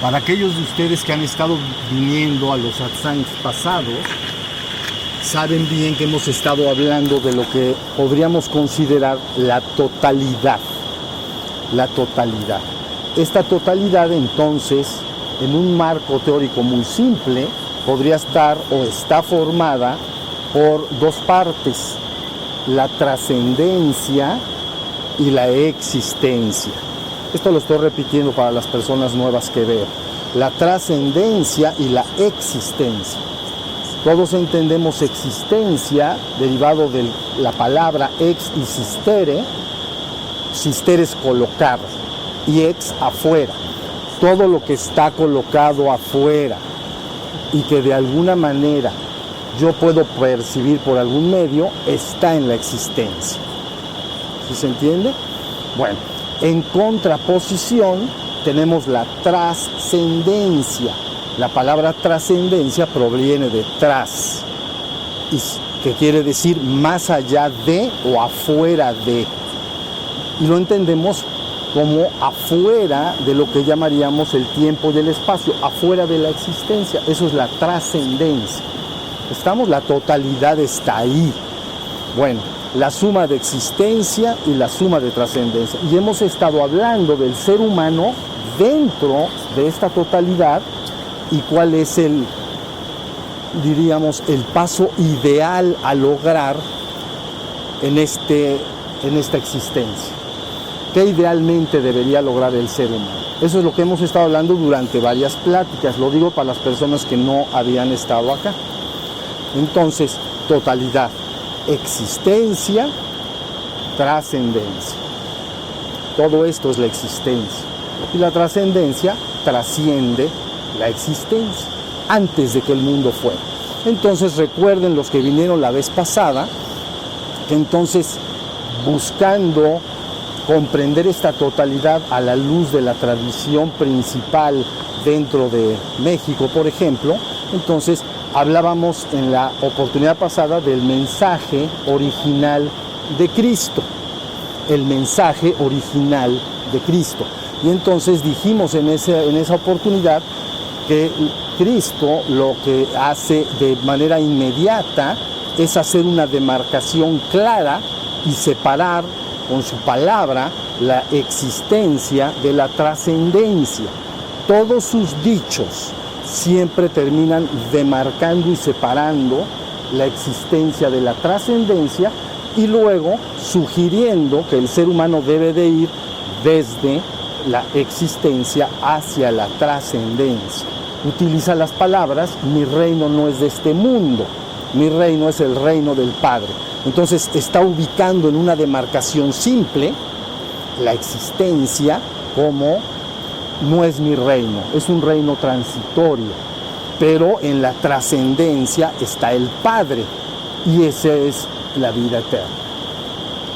Para aquellos de ustedes que han estado viniendo a los satsangs pasados, saben bien que hemos estado hablando de lo que podríamos considerar la totalidad. La totalidad. Esta totalidad, entonces, en un marco teórico muy simple, podría estar o está formada por dos partes: la trascendencia y la existencia. Esto lo estoy repitiendo para las personas nuevas que veo. La trascendencia y la existencia. Todos entendemos existencia derivado de la palabra ex y sistere. Sistere es colocar y ex afuera. Todo lo que está colocado afuera y que de alguna manera yo puedo percibir por algún medio está en la existencia. ¿Sí se entiende? Bueno, en contraposición tenemos la trascendencia. La palabra trascendencia proviene de tras, que quiere decir más allá de o afuera de. Y lo entendemos como afuera de lo que llamaríamos el tiempo y el espacio, afuera de la existencia. Eso es la trascendencia. La totalidad está ahí. Bueno, la suma de existencia y la suma de trascendencia. Y hemos estado hablando del ser humano dentro de esta totalidad y cuál es el paso ideal a lograr en esta existencia. ¿Qué idealmente debería lograr el ser humano? Eso es lo que hemos estado hablando durante varias pláticas. Lo digo para las personas que no habían estado acá. Entonces, totalidad, existencia, trascendencia. Todo esto es la existencia. Y la trascendencia trasciende la existencia antes de que el mundo fuera. Entonces, recuerden los que vinieron la vez pasada, que entonces, buscando comprender esta totalidad a la luz de la tradición principal dentro de México, por ejemplo, entonces hablábamos en la oportunidad pasada del mensaje original de Cristo, el mensaje original de Cristo. Y entonces dijimos en esa oportunidad que Cristo lo que hace de manera inmediata es hacer una demarcación clara y separar con su palabra la existencia de la trascendencia. Todos sus dichos siempre terminan demarcando y separando la existencia de la trascendencia y luego sugiriendo que el ser humano debe de ir desde la existencia hacia la trascendencia. Utiliza las palabras: mi reino no es de este mundo, mi reino es el reino del Padre. Entonces está ubicando en una demarcación simple la existencia como no es mi reino, es un reino transitorio, pero en la trascendencia está el Padre y esa es la vida eterna,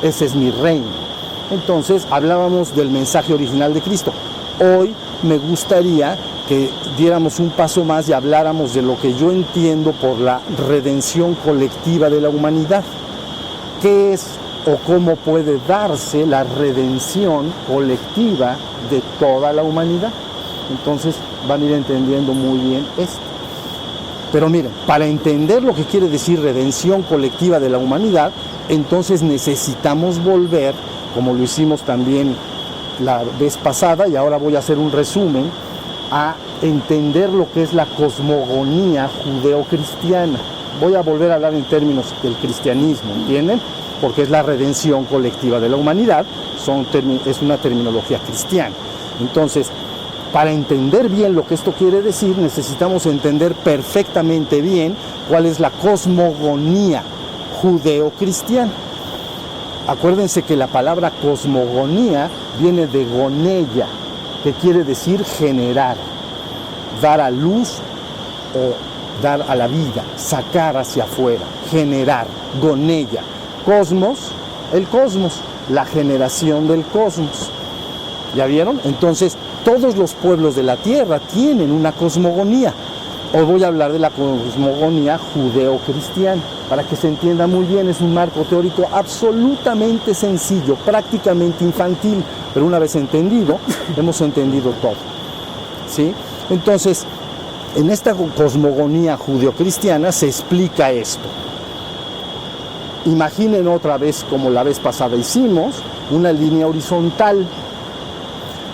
ese es mi reino. Entonces hablábamos del mensaje original de Cristo. Hoy me gustaría que diéramos un paso más y habláramos de lo que yo entiendo por la redención colectiva de la humanidad. ¿Qué es o cómo puede darse la redención colectiva de toda la humanidad? Entonces van a ir entendiendo muy bien esto. Pero miren, para entender lo que quiere decir redención colectiva de la humanidad, entonces necesitamos volver, como lo hicimos también la vez pasada, y ahora voy a hacer un resumen, a entender lo que es la cosmogonía judeocristiana. Voy a volver a hablar en términos del cristianismo, ¿entienden? Porque es la redención colectiva de la humanidad, es una terminología cristiana. Entonces, para entender bien lo que esto quiere decir, necesitamos entender perfectamente bien cuál es la cosmogonía judeocristiana. Acuérdense que la palabra cosmogonía viene de goneia, que quiere decir generar, dar a luz o dar a la vida, sacar hacia afuera, generar, goneia. Cosmos, el cosmos, la generación del cosmos. ¿Ya vieron? Entonces, todos los pueblos de la tierra tienen una cosmogonía. Hoy voy a hablar de la cosmogonía judeo-cristiana. Para que se entienda muy bien, es un marco teórico absolutamente sencillo, prácticamente infantil, pero una vez entendido, hemos entendido todo. ¿sí? Entonces, en esta cosmogonía judeocristiana se explica esto. Imaginen otra vez, como la vez pasada hicimos, una línea horizontal.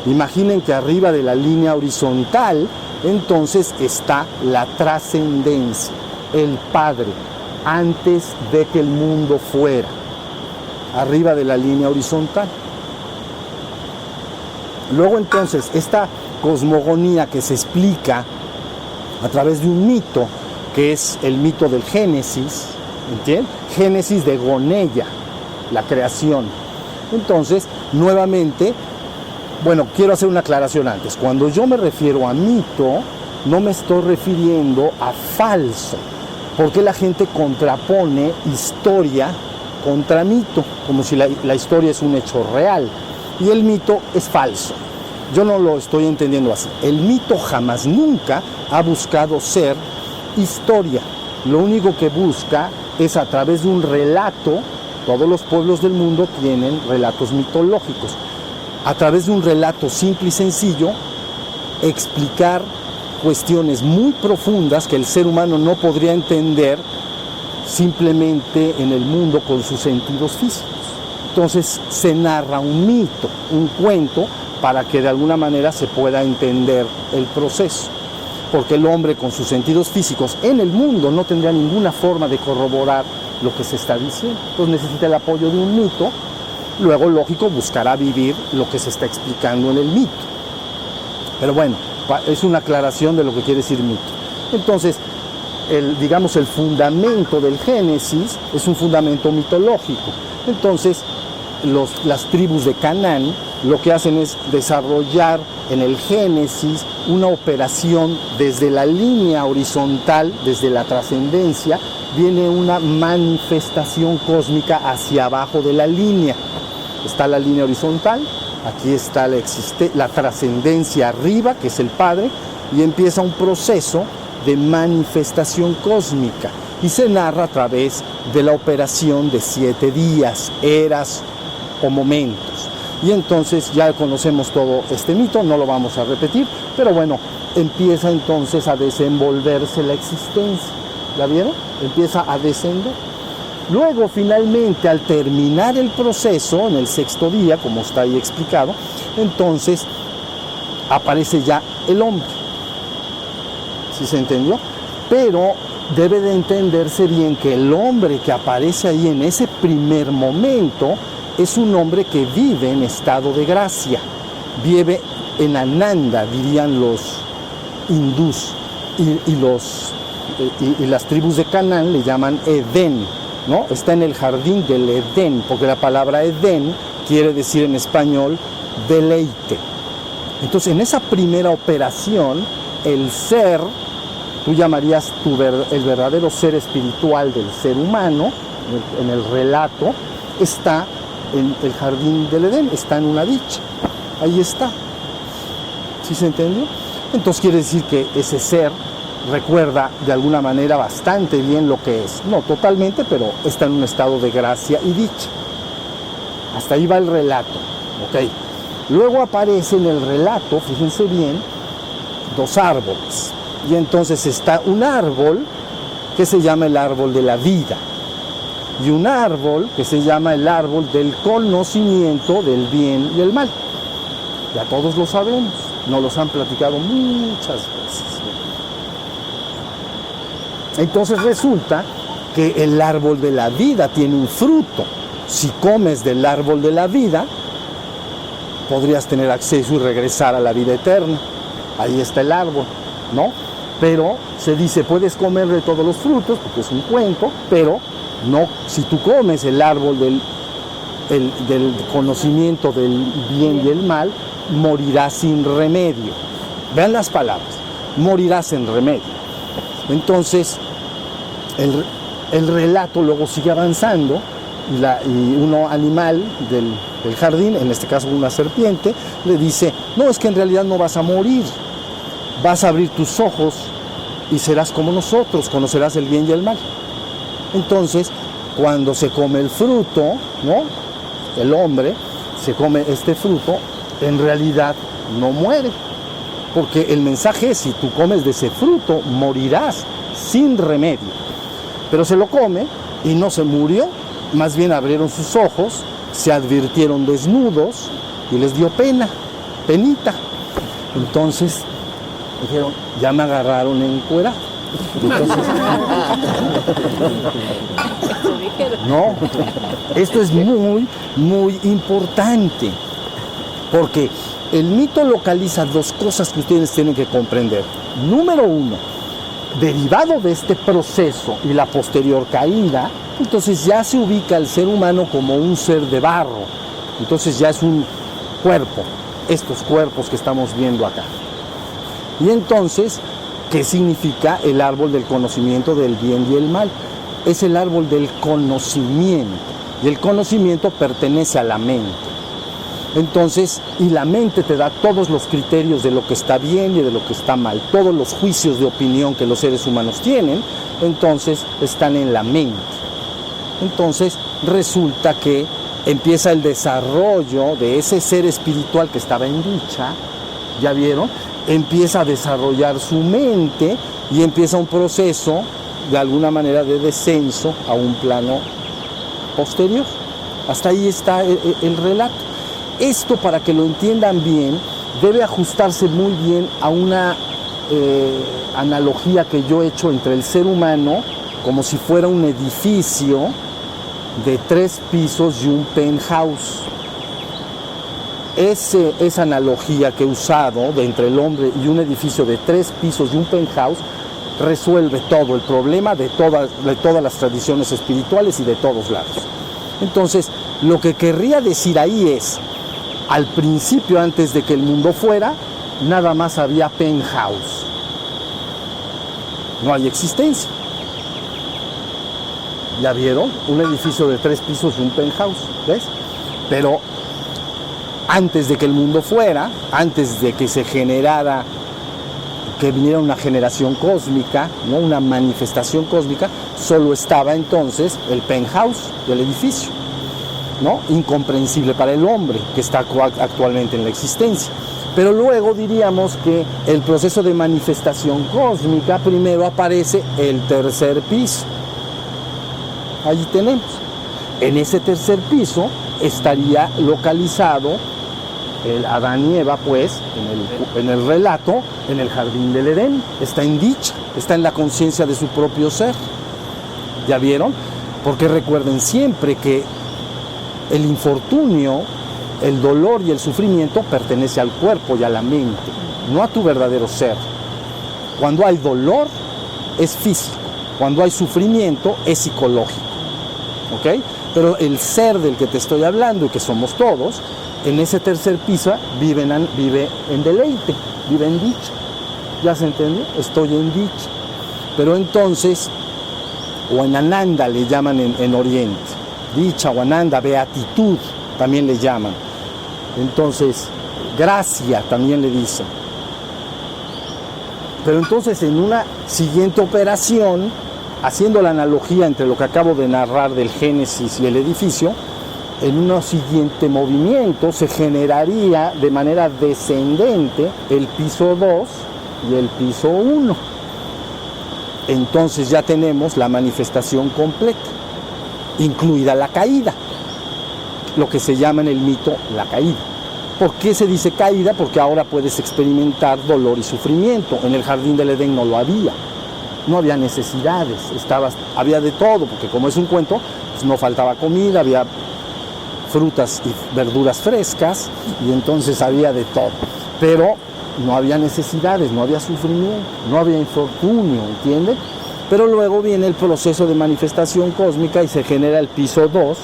Imaginen que arriba de la línea horizontal, entonces está la trascendencia, el Padre, antes de que el mundo fuera, arriba de la línea horizontal. Luego entonces, esta cosmogonía que se explica a través de un mito, que es el mito del Génesis, ¿entienden? Génesis de Goneya, la creación. Entonces, nuevamente, bueno, quiero hacer una aclaración antes. Cuando yo me refiero a mito, no me estoy refiriendo a falso, porque la gente contrapone historia contra mito, como si la historia es un hecho real, y el mito es falso. Yo no lo estoy entendiendo así. El mito jamás, nunca ha buscado ser historia. Lo único que busca es, a través de un relato, todos los pueblos del mundo tienen relatos mitológicos, a través de un relato simple y sencillo, explicar cuestiones muy profundas que el ser humano no podría entender simplemente en el mundo con sus sentidos físicos. Entonces se narra un mito, un cuento, para que de alguna manera se pueda entender el proceso. Porque el hombre con sus sentidos físicos en el mundo no tendría ninguna forma de corroborar lo que se está diciendo. Entonces necesita el apoyo de un mito. Luego, lógico, buscará vivir lo que se está explicando en el mito. Pero bueno, es una aclaración de lo que quiere decir mito. Entonces, digamos, el fundamento del Génesis es un fundamento mitológico. Entonces, las tribus de Canaán lo que hacen es desarrollar en el Génesis una operación desde la línea horizontal, desde la trascendencia, viene una manifestación cósmica hacia abajo de la línea. Está la línea horizontal, aquí está la trascendencia arriba, que es el Padre, y empieza un proceso de manifestación cósmica, y se narra a través de la operación de 7 días, eras o momentos. Y entonces ya conocemos todo este mito, no lo vamos a repetir, pero bueno, empieza entonces a desenvolverse la existencia. ¿La vieron? Empieza a descender. Luego, finalmente, al terminar el proceso, en el 6º día, como está ahí explicado, entonces aparece ya el hombre. ¿Sí se entendió? Pero debe de entenderse bien que el hombre que aparece ahí en ese primer momento es un hombre que vive en estado de gracia, vive en Ananda, dirían los hindús, y las tribus de Canaán le llaman Edén, ¿no? Está en el jardín del Edén, porque la palabra Edén quiere decir en español deleite. Entonces, en esa primera operación, el ser, tú llamarías el verdadero ser espiritual del ser humano, en el relato, está en el jardín del Edén, está en una dicha, ahí está. ¿Sí se entendió? Entonces quiere decir que ese ser recuerda de alguna manera bastante bien lo que es, no totalmente, pero está en un estado de gracia y dicha. Hasta ahí va el relato, ¿ok? Luego aparece en el relato, fíjense bien, 2 árboles, y entonces está un árbol que se llama el árbol de la vida, y un árbol que se llama el árbol del conocimiento del bien y el mal. Ya todos lo sabemos, nos los han platicado muchas veces. Entonces resulta que el árbol de la vida tiene un fruto. Si comes del árbol de la vida, podrías tener acceso y regresar a la vida eterna. Ahí está el árbol, ¿no? Pero se dice, puedes comer de todos los frutos, porque es un cuento, pero no, si tú comes el árbol del conocimiento del bien y el mal, morirás sin remedio. Vean las palabras, morirás sin remedio. Entonces, el relato luego sigue avanzando, y uno animal del jardín, en este caso una serpiente, le dice, no, es que en realidad no vas a morir, vas a abrir tus ojos y serás como nosotros, conocerás el bien y el mal. Entonces, cuando se come el fruto, ¿no? El hombre se come este fruto, en realidad no muere, porque el mensaje es, si tú comes de ese fruto, morirás sin remedio. Pero se lo come y no se murió, más bien abrieron sus ojos, se advirtieron desnudos y les dio penita. Entonces dijeron, ya me agarraron encuerado. Entonces, no, esto es muy, muy importante, porque el mito localiza dos cosas que ustedes tienen que comprender. Número uno, derivado de este proceso y la posterior caída, entonces ya se ubica el ser humano como un ser de barro. Entonces ya es un cuerpo, estos cuerpos que estamos viendo acá. Y entonces, ¿qué significa el árbol del conocimiento del bien y el mal? Es el árbol del conocimiento. Y el conocimiento pertenece a la mente. Entonces, y la mente te da todos los criterios de lo que está bien y de lo que está mal. Todos los juicios de opinión que los seres humanos tienen, entonces están en la mente. Entonces, resulta que empieza el desarrollo de ese ser espiritual que estaba en dicha, ¿ya vieron? Empieza a desarrollar su mente y empieza un proceso, de alguna manera, de descenso a un plano posterior. Hasta ahí está el relato. Esto, para que lo entiendan bien, debe ajustarse muy bien a una analogía que yo he hecho entre el ser humano, como si fuera un edificio de 3 pisos y un penthouse. Esa analogía que he usado de entre el hombre y un edificio de 3 pisos y un penthouse resuelve todo el problema de todas las tradiciones espirituales y de todos lados. Entonces, lo que querría decir ahí es, al principio, antes de que el mundo fuera, nada más había penthouse. No hay existencia. ¿Ya vieron? Un edificio de 3 pisos y un penthouse, ¿ves? Pero antes de que el mundo fuera, antes de que se generara, que viniera una generación cósmica, ¿no? Una manifestación cósmica, solo estaba entonces el penthouse del edificio, ¿no? Incomprensible para el hombre que está actualmente en la existencia. Pero luego diríamos que el proceso de manifestación cósmica, primero aparece el tercer piso. Allí tenemos. En ese tercer piso estaría localizado el Adán y Eva, pues, en el relato, en el jardín del Edén. Está en dicha, está en la conciencia de su propio ser. ¿Ya vieron? Porque recuerden siempre que el infortunio, el dolor y el sufrimiento pertenece al cuerpo y a la mente, no a tu verdadero ser. Cuando hay dolor, es físico. Cuando hay sufrimiento, es psicológico. ¿Ok? Pero el ser del que te estoy hablando y que somos todos, en ese tercer piso vive en deleite, vive en dicha. ¿Ya se entendió? Estoy en dicha. Pero entonces, o en Ananda le llaman en Oriente, dicha o Ananda, beatitud también le llaman. Entonces, gracia también le dicen. Pero entonces, en una siguiente operación, haciendo la analogía entre lo que acabo de narrar del Génesis y el edificio, en un siguiente movimiento se generaría de manera descendente el piso 2 y el piso 1. Entonces ya tenemos la manifestación completa, incluida la caída, lo que se llama en el mito la caída. ¿Por qué se dice caída? Porque ahora puedes experimentar dolor y sufrimiento. En el jardín del Edén no lo había. No había necesidades, había de todo, porque como es un cuento, pues no faltaba comida, había frutas y verduras frescas, y entonces había de todo. Pero no había necesidades, no había sufrimiento, no había infortunio, ¿entienden? Pero luego viene el proceso de manifestación cósmica y se genera el piso 2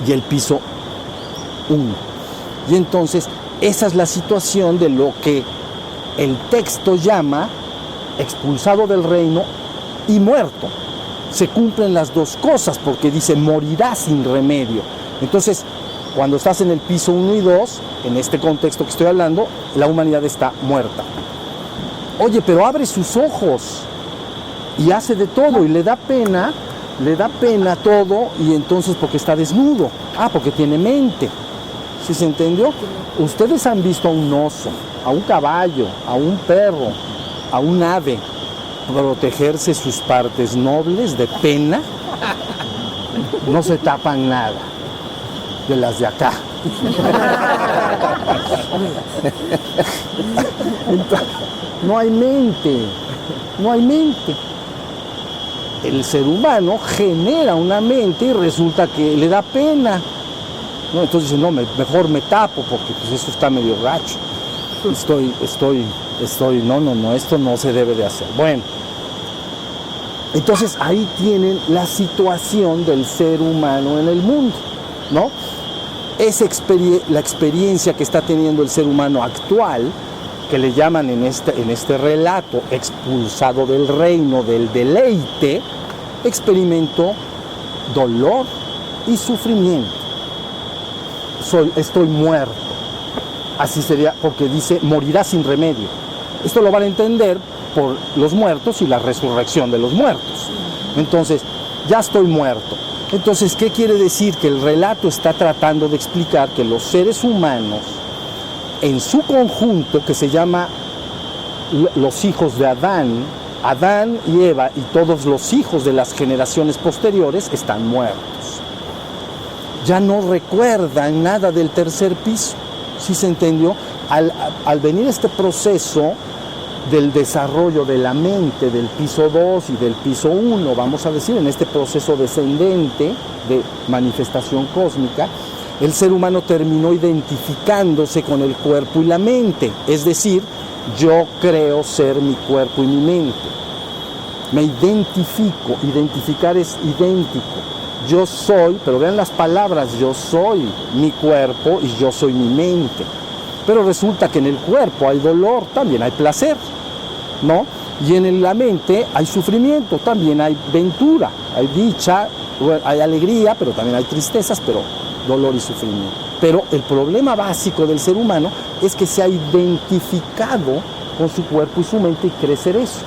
y el piso 1. Y entonces esa es la situación de lo que el texto llama expulsado del reino y muerto. Se cumplen las dos cosas porque dice morirá sin remedio. Entonces, cuando estás en el piso 1 y 2, en este contexto que estoy hablando, la humanidad está muerta. Oye, pero abre sus ojos y hace de todo y le da pena todo, y entonces porque está desnudo, porque tiene mente. ¿Sí se entendió? Ustedes han visto a un oso, a un caballo, a un perro, a un ave protegerse sus partes nobles de pena. No se tapan nada de las de acá. Entonces, no hay mente. El ser humano genera una mente y resulta que le da pena, ¿no? Entonces dice, no, mejor me tapo porque pues eso está medio gacho. No, esto no se debe de hacer. Bueno, entonces ahí tienen la situación del ser humano en el mundo, ¿no? La experiencia que está teniendo el ser humano actual, que le llaman en este relato expulsado del reino del deleite, experimentó dolor y sufrimiento. Estoy muerto. Así sería, porque dice, morirá sin remedio. Esto lo van a entender por los muertos y la resurrección de los muertos. Entonces, ya estoy muerto. Entonces, ¿qué quiere decir? Que el relato está tratando de explicar que los seres humanos, en su conjunto, que se llama los hijos de Adán y Eva y todos los hijos de las generaciones posteriores, están muertos. Ya no recuerdan nada del tercer piso. ¿Sí se entendió? Al venir este proceso del desarrollo de la mente del piso 2 y del piso 1, vamos a decir, en este proceso descendente de manifestación cósmica, el ser humano terminó identificándose con el cuerpo y la mente. Es decir, yo creo ser mi cuerpo y mi mente. Me identifico, identificar es idéntico. Yo soy, pero vean las palabras, yo soy mi cuerpo y yo soy mi mente. Pero resulta que en el cuerpo hay dolor, también hay placer, ¿no? Y en la mente hay sufrimiento, también hay ventura, hay dicha, hay alegría, pero también hay tristezas, pero dolor y sufrimiento. Pero el problema básico del ser humano es que se ha identificado con su cuerpo y su mente y cree ser eso.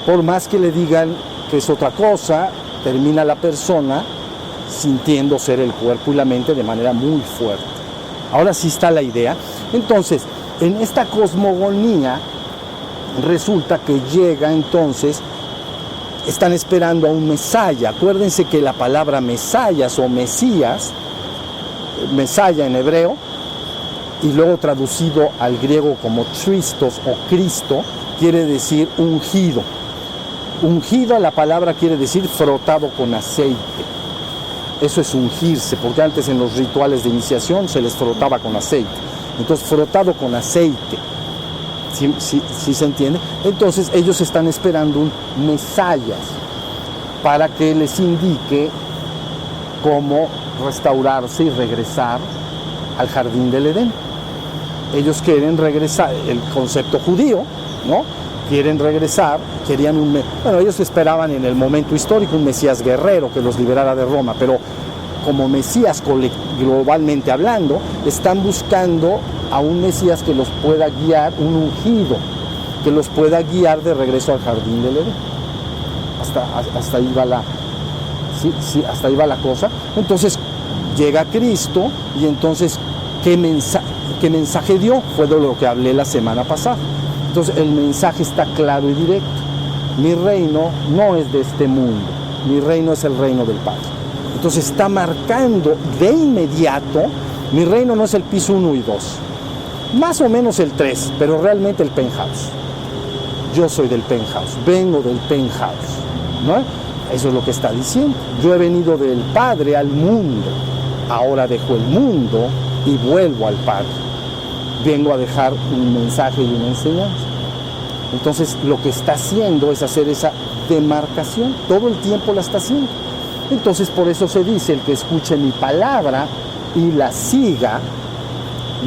Por más que le digan que es otra cosa, termina la persona sintiendo ser el cuerpo y la mente de manera muy fuerte. Ahora sí está la idea. Entonces, en esta cosmogonía resulta que llega entonces, están esperando a un Mesaya. Acuérdense que la palabra Mesayas o Mesías, Mesaya en hebreo, y luego traducido al griego como Christos o Cristo, quiere decir ungido. Ungido, la palabra quiere decir frotado con aceite. Eso es ungirse, porque antes en los rituales de iniciación se les frotaba con aceite. Entonces, frotado con aceite. ¿Sí se entiende? Entonces, ellos están esperando un Mesías para que les indique cómo restaurarse y regresar al jardín del Edén. Ellos quieren regresar, el concepto judío, ¿no? Quieren regresar, ellos esperaban en el momento histórico un Mesías guerrero que los liberara de Roma, pero como Mesías globalmente hablando, están buscando a un Mesías que los pueda guiar, un ungido, que los pueda guiar de regreso al jardín del Edén. Hasta ahí va hasta ahí va la cosa. Entonces llega Cristo y entonces, ¿qué mensaje dio? Fue de lo que hablé la semana pasada. Entonces el mensaje está claro y directo. Mi reino no es de este mundo, mi reino es el reino del Padre. Entonces está marcando de inmediato, mi reino no es el piso 1 y 2, más o menos el 3, pero realmente el penthouse. Yo soy del penthouse, vengo del penthouse, ¿no? Eso es lo que está diciendo. Yo he venido del Padre al mundo, ahora dejo el mundo y vuelvo al Padre. Vengo a dejar un mensaje y una enseñanza. Entonces lo que está haciendo es hacer esa demarcación, todo el tiempo la está haciendo. Entonces por eso se dice, el que escuche mi palabra y la siga,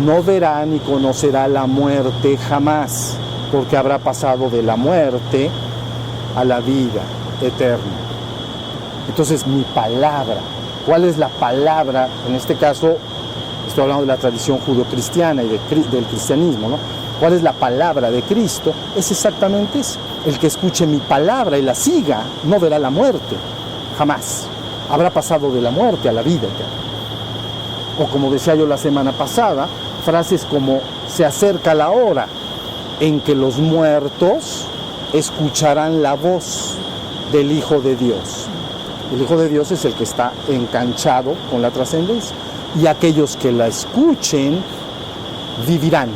no verá ni conocerá la muerte jamás, porque habrá pasado de la muerte a la vida eterna. Entonces mi palabra, ¿cuál es la palabra? En este caso estoy hablando de la tradición judio-cristiana y del cristianismo, ¿no? ¿Cuál es la palabra de Cristo? Es exactamente eso. El que escuche mi palabra y la siga, no verá la muerte, jamás. Habrá pasado de la muerte a la vida eterna. O como decía yo la semana pasada, frases como se acerca la hora en que los muertos escucharán la voz del Hijo de Dios. El Hijo de Dios es el que está enganchado con la trascendencia. Y aquellos que la escuchen vivirán,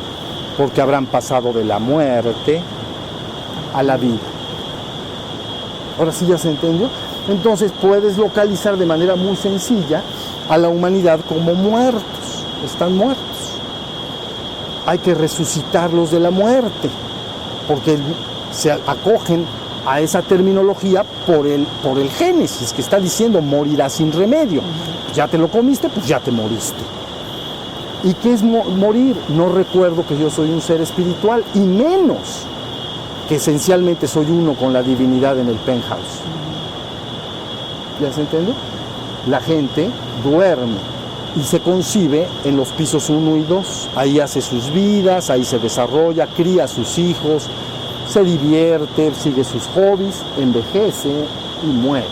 porque habrán pasado de la muerte a la vida. Ahora sí ya se entendió. Entonces puedes localizar de manera muy sencilla a la humanidad como muertos. Están muertos. Hay que resucitarlos de la muerte, porque se acogen a esa terminología por el Génesis, que está diciendo morirás sin remedio. Ya te lo comiste, pues ya te moriste. ¿Y qué es morir? No recuerdo que yo soy un ser espiritual, y menos que esencialmente soy uno con la divinidad en el penthouse. ¿Ya se entendió? La gente duerme y se concibe en los pisos 1 y 2. Ahí hace sus vidas, ahí se desarrolla, cría a sus hijos, se divierte, sigue sus hobbies, envejece y muere.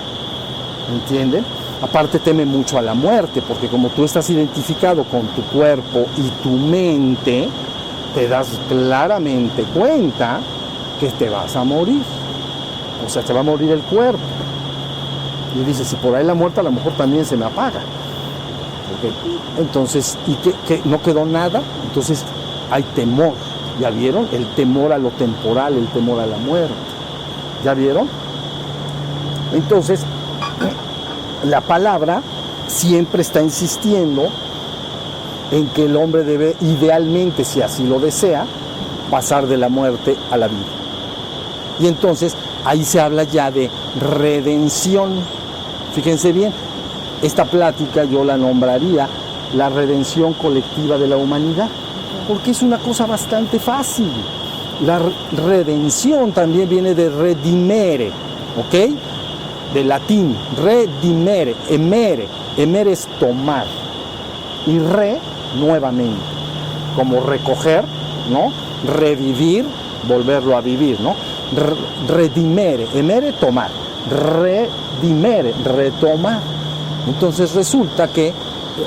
¿Entienden? Aparte teme mucho a la muerte, porque como tú estás identificado con tu cuerpo y tu mente, te das claramente cuenta que te vas a morir. O sea, te va a morir el cuerpo. Y dices, si por ahí la muerte a lo mejor también se me apaga. Entonces, ¿y qué? ¿No quedó nada? Entonces hay temor. ¿Ya vieron? El temor a lo temporal, el temor a la muerte. ¿Ya vieron? Entonces, la palabra siempre está insistiendo en que el hombre debe, idealmente, si así lo desea, pasar de la muerte a la vida. Y entonces, ahí se habla ya de redención. Fíjense bien, esta plática yo la nombraría la redención colectiva de la humanidad, porque es una cosa bastante fácil. La redención también viene de redimere, ¿ok? De latín, redimere, emere es tomar, y nuevamente, como recoger, ¿no? Revivir, volverlo a vivir, ¿no? Redimere, emere, tomar, redimere, retomar. Entonces resulta que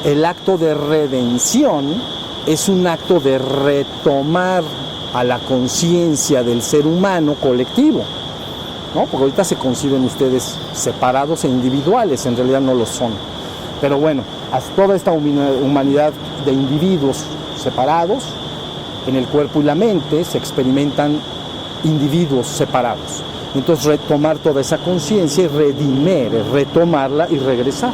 el acto de redención es un acto de retomar a la conciencia del ser humano colectivo, ¿no? Porque ahorita se conciben ustedes separados e individuales, en realidad no lo son. Pero bueno, toda esta humanidad de individuos separados, en el cuerpo y la mente se experimentan individuos separados. Entonces retomar toda esa conciencia y redimir, retomarla y regresar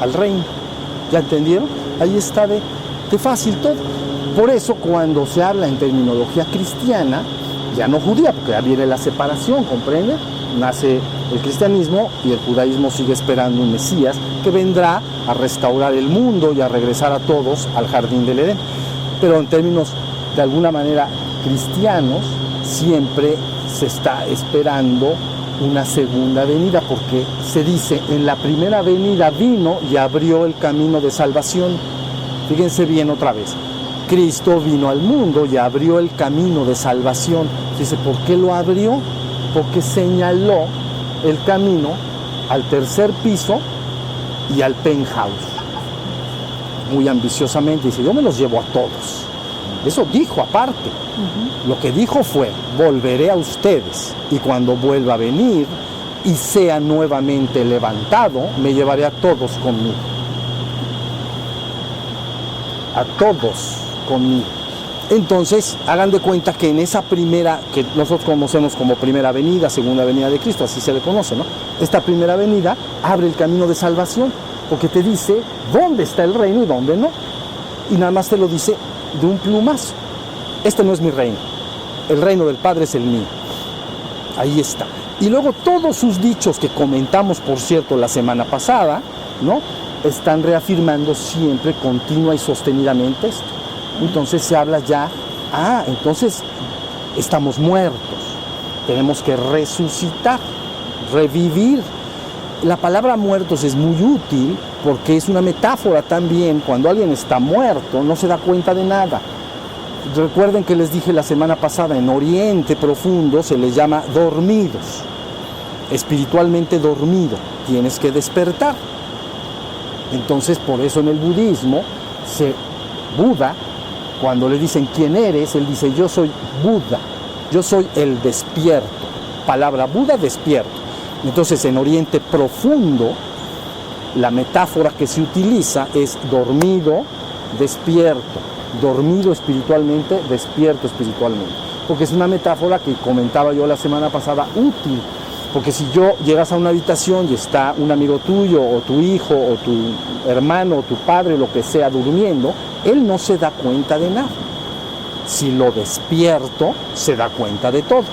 al reino. ¿Ya entendieron? Ahí está de fácil todo. Por eso cuando se habla en terminología cristiana, ya no judía, porque ya viene la separación, ¿comprenden? Nace el cristianismo y el judaísmo sigue esperando un Mesías que vendrá a restaurar el mundo y a regresar a todos al jardín del Edén. Pero en términos de alguna manera cristianos, siempre se está esperando una segunda venida, porque se dice, en la primera venida vino y abrió el camino de salvación. Fíjense bien otra vez, Cristo vino al mundo y abrió el camino de salvación. Dice, ¿por qué lo abrió? Porque señaló el camino al tercer piso y al penthouse. Muy ambiciosamente dice, yo me los llevo a todos. Eso dijo aparte. Lo que dijo fue, volveré a ustedes y cuando vuelva a venir y sea nuevamente levantado, me llevaré a todos conmigo. A todos conmigo. Entonces, hagan de cuenta que en esa primera, que nosotros conocemos como primera venida, segunda venida de Cristo, así se le conoce, ¿no? Esta primera venida abre el camino de salvación, porque te dice dónde está el reino y dónde no. Y nada más te lo dice de un plumazo. Este no es mi reino, el reino del Padre es el mío. Ahí está. Y luego todos sus dichos que comentamos, por cierto, la semana pasada, ¿no? Están reafirmando siempre, continua y sostenidamente esto. Entonces se habla ya, entonces estamos muertos, tenemos que resucitar, revivir. La palabra muertos es muy útil porque es una metáfora también. Cuando alguien está muerto no se da cuenta de nada. Recuerden que les dije la semana pasada, en Oriente Profundo se les llama dormidos, espiritualmente dormido, tienes que despertar. Entonces, por eso en el budismo, Buda, cuando le dicen ¿quién eres?, él dice yo soy Buda, yo soy el despierto. Palabra Buda, despierto. Entonces, en Oriente Profundo, la metáfora que se utiliza es dormido, despierto. Dormido espiritualmente, despierto espiritualmente. Porque es una metáfora que comentaba yo la semana pasada, útil. Porque si llegas a una habitación y está un amigo tuyo, o tu hijo, o tu hermano, o tu padre, lo que sea, durmiendo, él no se da cuenta de nada. Si lo despierto, se da cuenta de todo.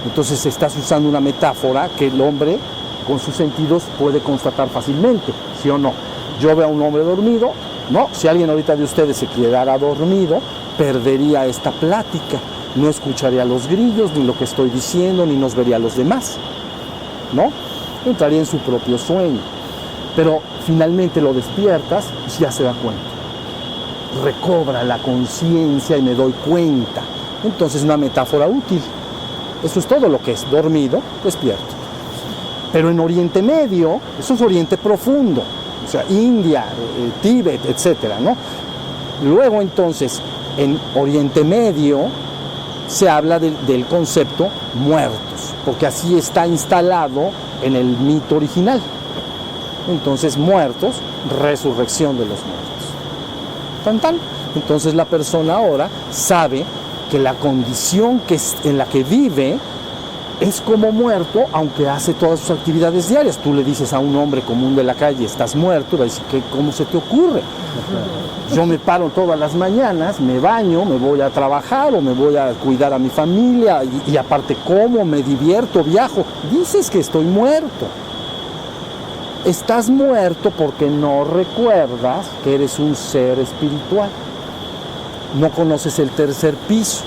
Entonces estás usando una metáfora que el hombre, con sus sentidos, puede constatar fácilmente, ¿sí o no? Yo veo a un hombre dormido, no, si alguien ahorita de ustedes se quedara dormido, perdería esta plática, no escucharía los grillos, ni lo que estoy diciendo, ni nos vería a los demás, ¿no? Entraría en su propio sueño. Pero finalmente lo despiertas y ya se da cuenta. Recobra la conciencia y me doy cuenta. Entonces, una metáfora útil. Eso es todo lo que es, dormido, despierto. Pero en Oriente Medio, eso es Oriente Profundo, o sea, India, Tíbet, etcétera, ¿no? Luego, entonces, en Oriente Medio se habla del concepto muertos, porque así está instalado en el mito original. Entonces, muertos, resurrección de los muertos. Tan, tan. Entonces, la persona ahora sabe que la condición en la que vive es como muerto, aunque hace todas sus actividades diarias. Tú le dices a un hombre común de la calle, estás muerto, y va a decir, ¿cómo se te ocurre? Yo me paro todas las mañanas, me baño, me voy a trabajar o me voy a cuidar a mi familia y aparte como, me divierto, viajo. Dices que estoy muerto. Estás muerto porque no recuerdas que eres un ser espiritual. No conoces el tercer piso.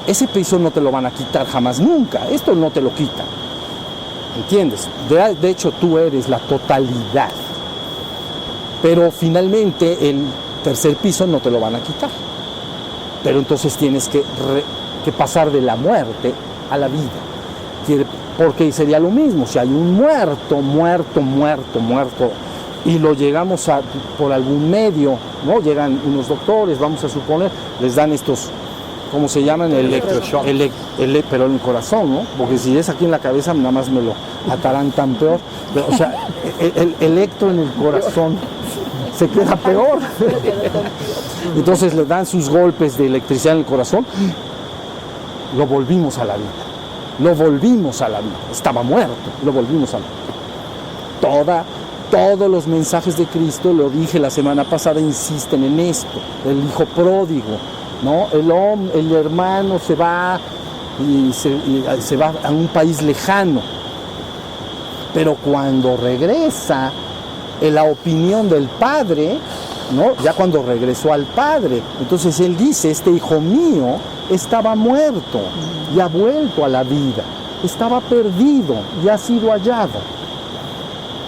Ese piso no te lo van a quitar jamás, nunca. Esto no te lo quitan. ¿Entiendes? De hecho, tú eres la totalidad. Pero finalmente el tercer piso no te lo van a quitar. Pero entonces tienes que pasar de la muerte a la vida. Porque sería lo mismo. Si hay un muerto, y lo llegamos por algún medio, ¿no? Llegan unos doctores, vamos a suponer, les dan estos, ¿cómo se llaman? Electroshock. Pero en el corazón, ¿no? Porque si es aquí en la cabeza, nada más me lo atarán tan peor. Pero, o sea, el electro en el corazón se queda peor. Entonces le dan sus golpes de electricidad en el corazón. Lo volvimos a la vida. Estaba muerto, lo volvimos a la vida. Todos los mensajes de Cristo, lo dije la semana pasada, insisten en esto. El hijo pródigo, ¿no? El hermano se va y se va a un país lejano. Pero cuando regresa, en la opinión del padre, ¿no? Ya cuando regresó al padre, entonces él dice, este hijo mío estaba muerto y ha vuelto a la vida. Estaba perdido y ha sido hallado.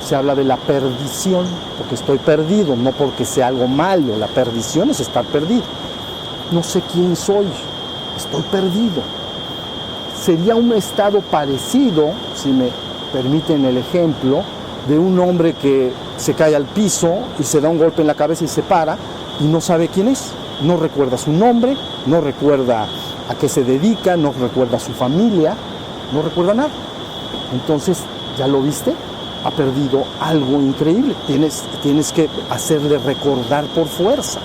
Se habla de la perdición, porque estoy perdido, no porque sea algo malo. La perdición es estar perdido. No sé quién soy, estoy perdido. Sería un estado parecido, si me permiten el ejemplo, de un hombre que se cae al piso y se da un golpe en la cabeza y se para y no sabe quién es. No recuerda su nombre, no recuerda a qué se dedica, no recuerda a su familia, no recuerda nada. Entonces, ¿ya lo viste? Ha perdido algo increíble. Tienes que hacerle recordar por fuerza.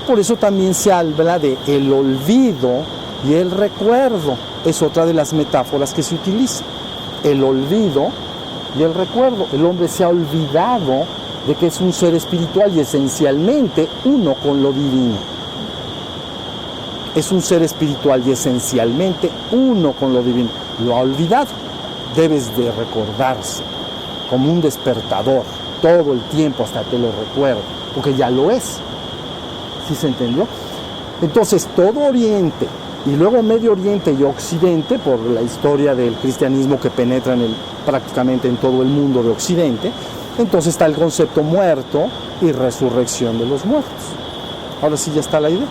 Por eso también se habla de el olvido y el recuerdo. Es otra de las metáforas que se utiliza. El olvido y el recuerdo. El hombre se ha olvidado de que es un ser espiritual y esencialmente uno con lo divino. Es un ser espiritual y esencialmente uno con lo divino. Lo ha olvidado. Debes de recordarse como un despertador todo el tiempo hasta que lo recuerde, porque ya lo es. ¿Sí se entendió? Entonces todo Oriente y luego Medio Oriente y Occidente, por la historia del cristianismo que penetra prácticamente en todo el mundo de Occidente, entonces está el concepto muerto y resurrección de los muertos. Ahora sí ya está la idea.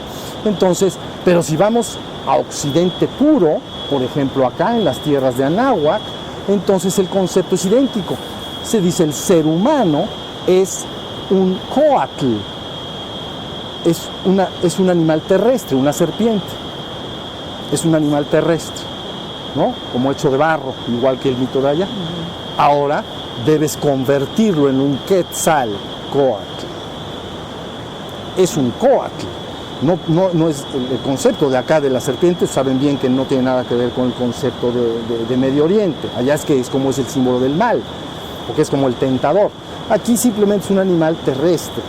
Entonces, pero si vamos a Occidente puro, por ejemplo acá en las tierras de Anáhuac, entonces el concepto es idéntico. Se dice el ser humano es un coatl es un animal terrestre, una serpiente. Es un animal terrestre, ¿no? Como hecho de barro, igual que el mito de allá. Ahora debes convertirlo en un quetzalcóatl. Es un coatl. No es el concepto de acá de la serpiente, saben bien que no tiene nada que ver con el concepto de Medio Oriente. Allá es como es el símbolo del mal, porque es como el tentador. Aquí simplemente es un animal terrestre,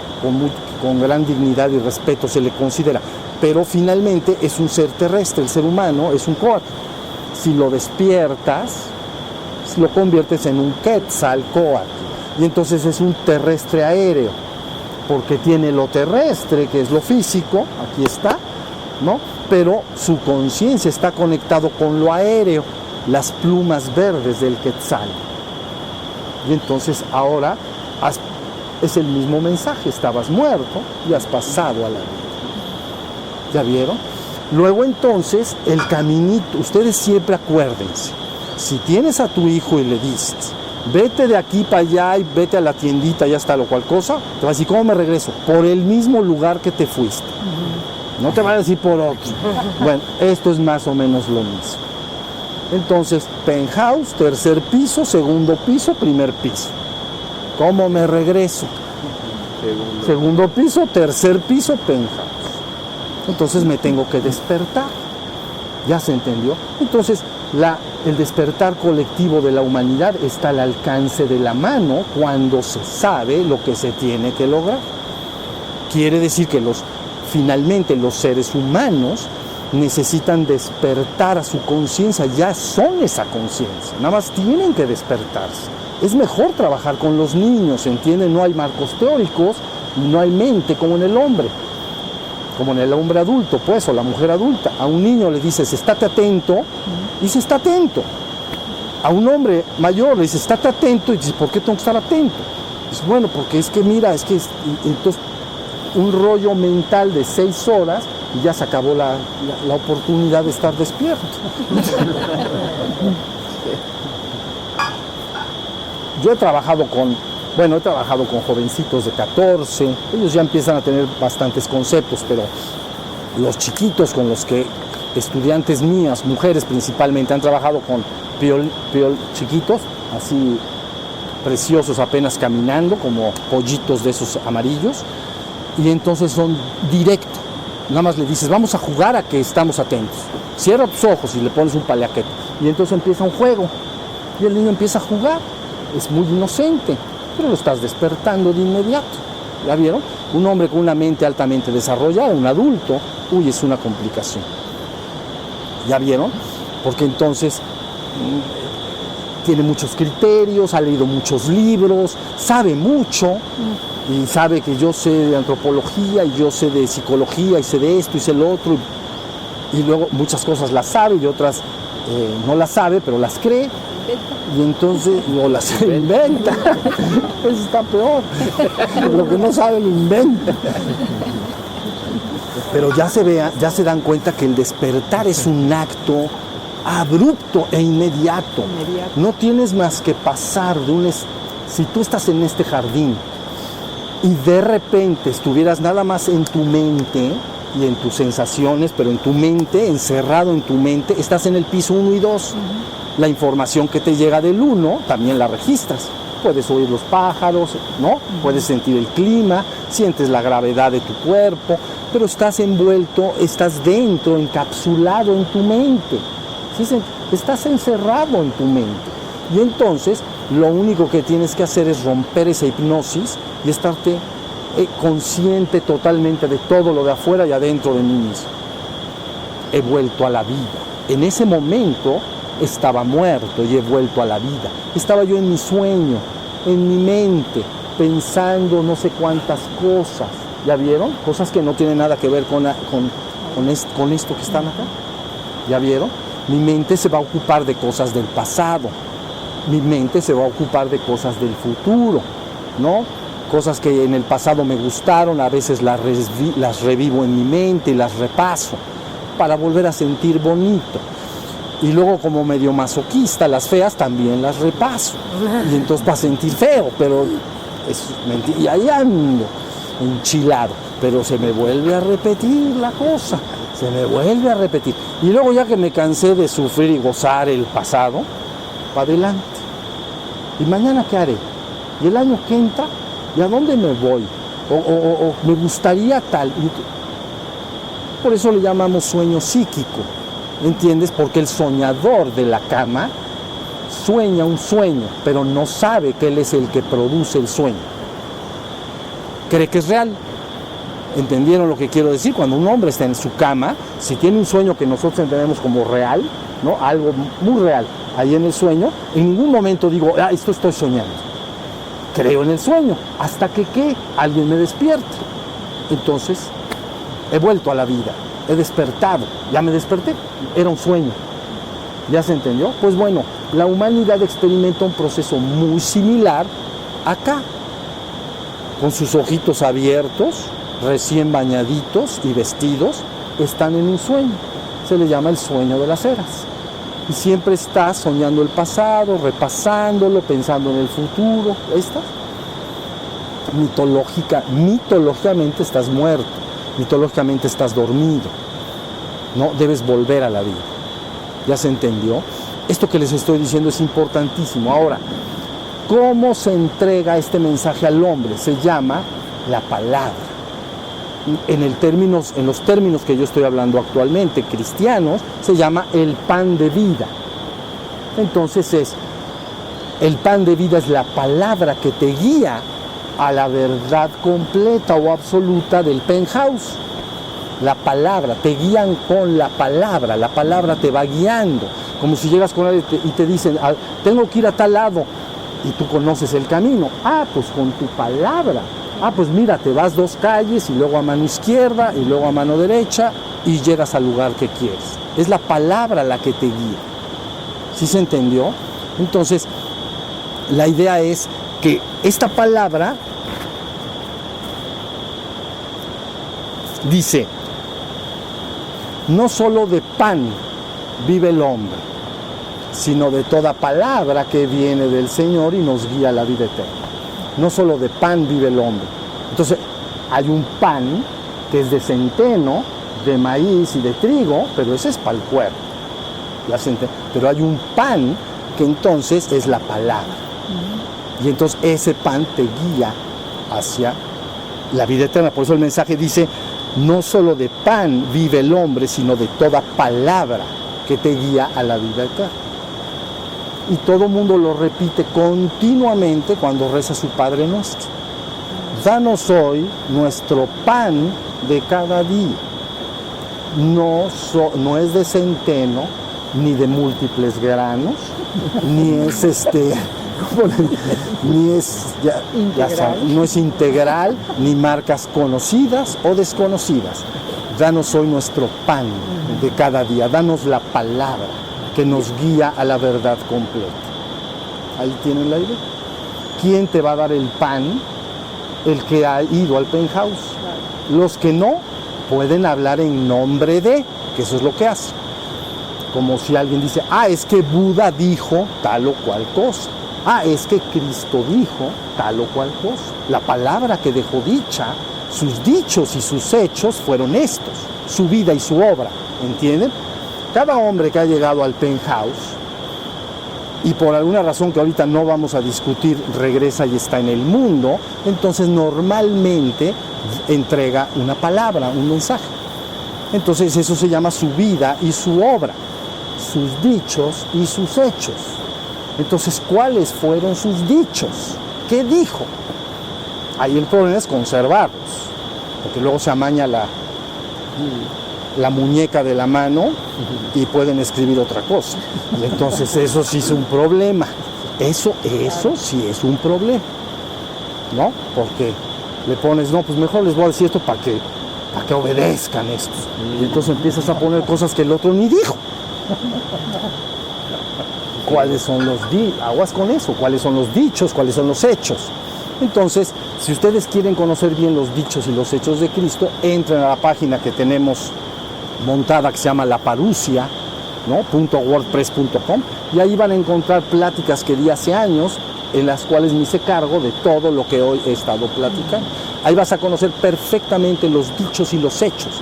con gran dignidad y respeto se le considera, pero finalmente es un ser terrestre, el ser humano es un coatl. Si lo despiertas, lo conviertes en un quetzalcóatl, y entonces es un terrestre aéreo, porque tiene lo terrestre, que es lo físico, aquí está, ¿no? Pero su conciencia está conectado con lo aéreo, las plumas verdes del quetzal. Y entonces ahora es el mismo mensaje, estabas muerto y has pasado a la vida. ¿Ya vieron? Luego entonces el caminito, ustedes siempre acuérdense, si tienes a tu hijo y le dices, vete de aquí para allá y vete a la tiendita, ya está lo cual cosa, te va a decir, ¿cómo me regreso? Por el mismo lugar que te fuiste. No te va a decir por otro. Bueno, esto es más o menos lo mismo. Entonces, penthouse, tercer piso, segundo piso, primer piso. ¿Cómo me regreso? Segundo piso, tercer piso, penthouse. Entonces me tengo que despertar. ¿Ya se entendió? Entonces, el despertar colectivo de la humanidad está al alcance de la mano cuando se sabe lo que se tiene que lograr. Quiere decir que finalmente los seres humanos necesitan despertar a su conciencia, ya son esa conciencia, nada más tienen que despertarse. Es mejor trabajar con los niños, ¿entienden? No hay marcos teóricos y no hay mente como en el hombre adulto, pues, o la mujer adulta. A un niño le dices, estate atento, y dice, está atento. A un hombre mayor le dices, estate atento, y dice, ¿por qué tengo que estar atento? Dice, bueno, porque es que mira, entonces un rollo mental de 6 horas y ya se acabó la oportunidad de estar despierto. Yo he trabajado con jovencitos de 14, ellos ya empiezan a tener bastantes conceptos, pero los chiquitos con los que estudiantes mías, mujeres principalmente, han trabajado con piol chiquitos, así preciosos apenas caminando, como pollitos de esos amarillos, y entonces son directos. Nada más le dices, vamos a jugar a que estamos atentos. Cierra tus ojos y le pones un paliaquete. Y entonces empieza un juego. Y el niño empieza a jugar. Es muy inocente, pero lo estás despertando de inmediato. ¿Ya vieron? Un hombre con una mente altamente desarrollada, un adulto, es una complicación. ¿Ya vieron? Porque entonces tiene muchos criterios, ha leído muchos libros, sabe mucho, y sabe que yo sé de antropología, y yo sé de psicología, y sé de esto, y sé lo otro, y luego muchas cosas las sabe, y otras no las sabe, pero las cree, y entonces no las inventa. Eso está peor. Lo que no sabe lo inventa. Pero ya se dan cuenta que el despertar es un acto abrupto e inmediato. No tienes más que pasar si tú estás en este jardín y de repente estuvieras nada más en tu mente y en tus sensaciones, pero en tu mente, encerrado en tu mente, estás en el piso 1 y 2. La información que te llega del 1 también la registras. Puedes oír los pájaros, ¿no? Puedes sentir el clima, sientes la gravedad de tu cuerpo, pero estás envuelto, estás dentro, encapsulado en tu mente. ¿Sí? Estás encerrado en tu mente. Y entonces lo único que tienes que hacer es romper esa hipnosis y estarte consciente totalmente de todo lo de afuera y adentro de mí mismo. He vuelto a la vida. En ese momento estaba muerto y he vuelto a la vida. Estaba yo en mi sueño, en mi mente, pensando no sé cuántas cosas. ¿Ya vieron? Cosas que no tienen nada que ver con esto que están acá. ¿Ya vieron? Mi mente se va a ocupar de cosas del pasado. Mi mente se va a ocupar de cosas del futuro, ¿no? Cosas que en el pasado me gustaron, a veces las revivo en mi mente y las repaso para volver a sentir bonito. Y luego, como medio masoquista, las feas también las repaso. Y entonces para sentir feo, pero Y ahí ando, enchilado, pero se me vuelve a repetir la cosa, se me vuelve a repetir. Y luego ya que me cansé de sufrir y gozar el pasado, para adelante. ¿Y mañana qué haré? ¿Y el año que entra? ¿Y a dónde me voy? O me gustaría tal. Por eso le llamamos sueño psíquico, ¿entiendes? Porque el soñador de la cama sueña un sueño, pero no sabe que él es el que produce el sueño. Cree que es real. ¿Entendieron lo que quiero decir? Cuando un hombre está en su cama, si tiene un sueño que nosotros entendemos como real, ¿no? Algo muy real, ahí en el sueño, en ningún momento digo, esto estoy soñando. Creo en el sueño, hasta que alguien me despierte. Entonces, he vuelto a la vida, he despertado, ya me desperté, era un sueño. ¿Ya se entendió? Pues bueno, la humanidad experimenta un proceso muy similar acá, con sus ojitos abiertos, recién bañaditos y vestidos, están en un sueño. Se le llama el sueño de las eras. Y siempre estás soñando el pasado, repasándolo, pensando en el futuro. Ahí estás. Mitológicamente estás muerto, mitológicamente estás dormido. No, debes volver a la vida. ¿Ya se entendió? Esto que les estoy diciendo es importantísimo. Ahora, ¿cómo se entrega este mensaje al hombre? Se llama la palabra. En los términos que yo estoy hablando actualmente, cristianos, se llama el pan de vida. Entonces el pan de vida es la palabra que te guía a la verdad completa o absoluta del penthouse. La palabra, te guían con la palabra te va guiando. Como si llegas con alguien y te dicen, tengo que ir a tal lado, y tú conoces el camino. Pues con tu palabra. Pues mira, te vas 2 calles y luego a mano izquierda y luego a mano derecha y llegas al lugar que quieres. Es la palabra la que te guía. ¿Sí se entendió? Entonces, la idea es que esta palabra dice, no solo de pan vive el hombre, sino de toda palabra que viene del Señor y nos guía a la vida eterna. No solo de pan vive el hombre. Entonces, hay un pan que es de centeno, de maíz y de trigo, pero ese es para el cuerpo. Pero hay un pan que entonces es la palabra. Y entonces ese pan te guía hacia la vida eterna. Por eso el mensaje dice, no solo de pan vive el hombre, sino de toda palabra que te guía a la vida eterna. Y todo el mundo lo repite continuamente cuando reza su Padre Nuestro. Danos hoy nuestro pan de cada día. No es de centeno, ni de múltiples granos, ni es no es integral, ni marcas conocidas o desconocidas. Danos hoy nuestro pan de cada día. Danos la palabra que nos guía a la verdad completa. Ahí tienen la idea. ¿Quién te va a dar el pan? El que ha ido al penthouse. Los que no, pueden hablar en nombre de, que eso es lo que hacen. Como si alguien dice, es que Buda dijo tal o cual cosa. Es que Cristo dijo tal o cual cosa. La palabra que dejó dicha, sus dichos y sus hechos fueron estos, su vida y su obra. ¿Entienden? Cada hombre que ha llegado al penthouse y por alguna razón que ahorita no vamos a discutir, regresa y está en el mundo, entonces normalmente entrega una palabra, un mensaje. Entonces eso se llama su vida y su obra, sus dichos y sus hechos. Entonces, ¿cuáles fueron sus dichos? ¿Qué dijo? Ahí el problema es conservarlos, porque luego se amaña la muñeca de la mano y pueden escribir otra cosa. Y entonces eso sí es un problema. Eso sí es un problema, ¿no? Porque le pones, pues mejor les voy a decir esto para que obedezcan estos. Y entonces empiezas a poner cosas que el otro ni dijo. ¿Cuáles son los aguas con eso? ¿Cuáles son los dichos? ¿Cuáles son los hechos? Entonces, si ustedes quieren conocer bien los dichos y los hechos de Cristo, entren a la página que tenemos montada que se llama La Parusia, ¿no? .wordpress.com, y ahí van a encontrar pláticas que di hace años en las cuales me hice cargo de todo lo que hoy he estado platicando. Ahí vas a conocer perfectamente los dichos y los hechos.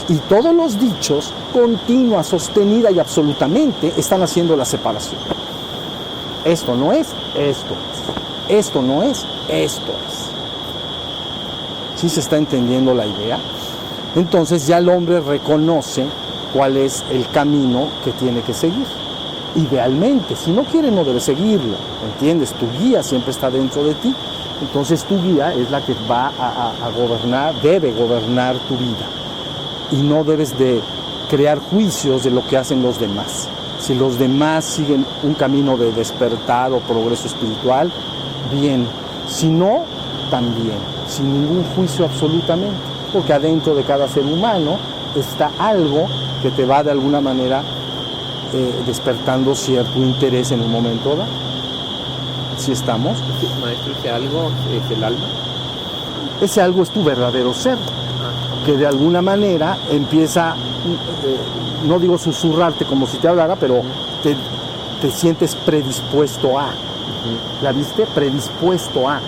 Y todos los dichos, continua, sostenida y absolutamente, están haciendo la separación. Esto no es, esto es. Esto no es, esto es. ¿Sí se está entendiendo la idea? Entonces ya el hombre reconoce cuál es el camino que tiene que seguir. Idealmente, si no quiere no debe seguirlo, ¿entiendes? Tu guía siempre está dentro de ti, entonces tu guía es la que va a gobernar, debe gobernar tu vida. Y no debes de crear juicios de lo que hacen los demás. Si los demás siguen un camino de despertar o progreso espiritual, bien. Si no, también. Sin ningún juicio absolutamente. Porque adentro de cada ser humano está algo que te va de alguna manera despertando cierto interés en un momento dado. ¿Sí estamos? Sí, maestro, ese algo es el alma. Ese algo es tu verdadero ser. Que de alguna manera empieza, no digo susurrarte como si te hablara, pero te sientes predispuesto a. ¿La viste? Predispuesto a.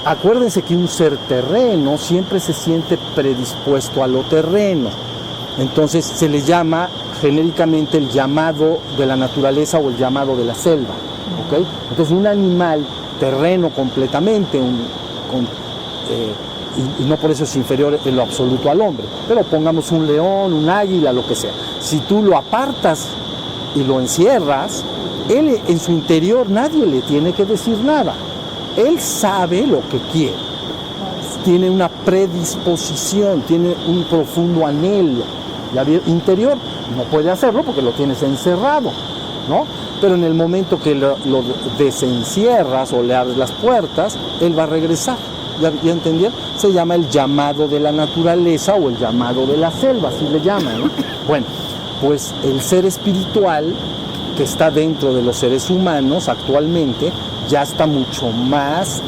Acuérdense que un ser terreno siempre se siente predispuesto a lo terreno. Entonces se le llama genéricamente el llamado de la naturaleza o el llamado de la selva. ¿Okay? Entonces un animal terreno completamente, y no por eso es inferior en lo absoluto al hombre, pero pongamos un león, un águila, lo que sea. Si tú lo apartas y lo encierras, él en su interior nadie le tiene que decir nada. Él sabe lo que quiere, tiene una predisposición, tiene un profundo anhelo interior. No puede hacerlo porque lo tienes encerrado, ¿no? Pero en el momento que lo desencierras o le abres las puertas, él va a regresar. ¿Ya entendieron? Se llama el llamado de la naturaleza o el llamado de la selva, así le llaman, ¿no? Bueno, pues el ser espiritual que está dentro de los seres humanos actualmente ya está mucho más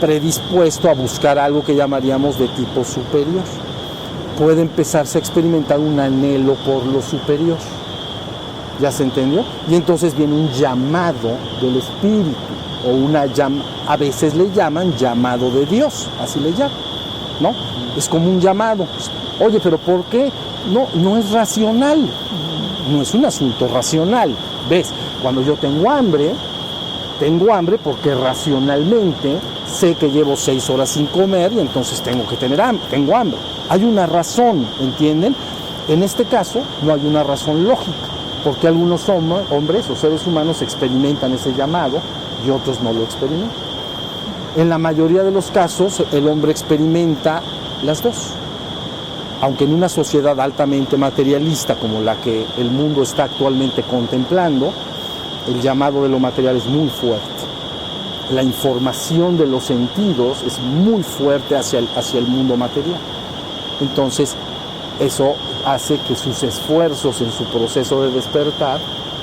predispuesto a buscar algo que llamaríamos de tipo superior. Puede empezarse a experimentar un anhelo por lo superior. ¿Ya se entendió? Y entonces viene un llamado del espíritu. O a veces le llaman llamado de Dios, así le llaman, ¿no? Es como un llamado. Oye, pero ¿por qué? No es racional, no es un asunto racional. ¿Ves? Cuando yo tengo hambre porque racionalmente sé que llevo 6 horas sin comer y entonces tengo hambre. Hay una razón, ¿entienden? En este caso no hay una razón lógica, porque algunos hombres o seres humanos experimentan ese llamado y otros no lo experimentan. En la mayoría de los casos el hombre experimenta las dos, aunque en una sociedad altamente materialista como la que el mundo está actualmente contemplando, el llamado de lo material es muy fuerte. La información de los sentidos es muy fuerte hacia el mundo material. Entonces eso hace que sus esfuerzos en su proceso de despertar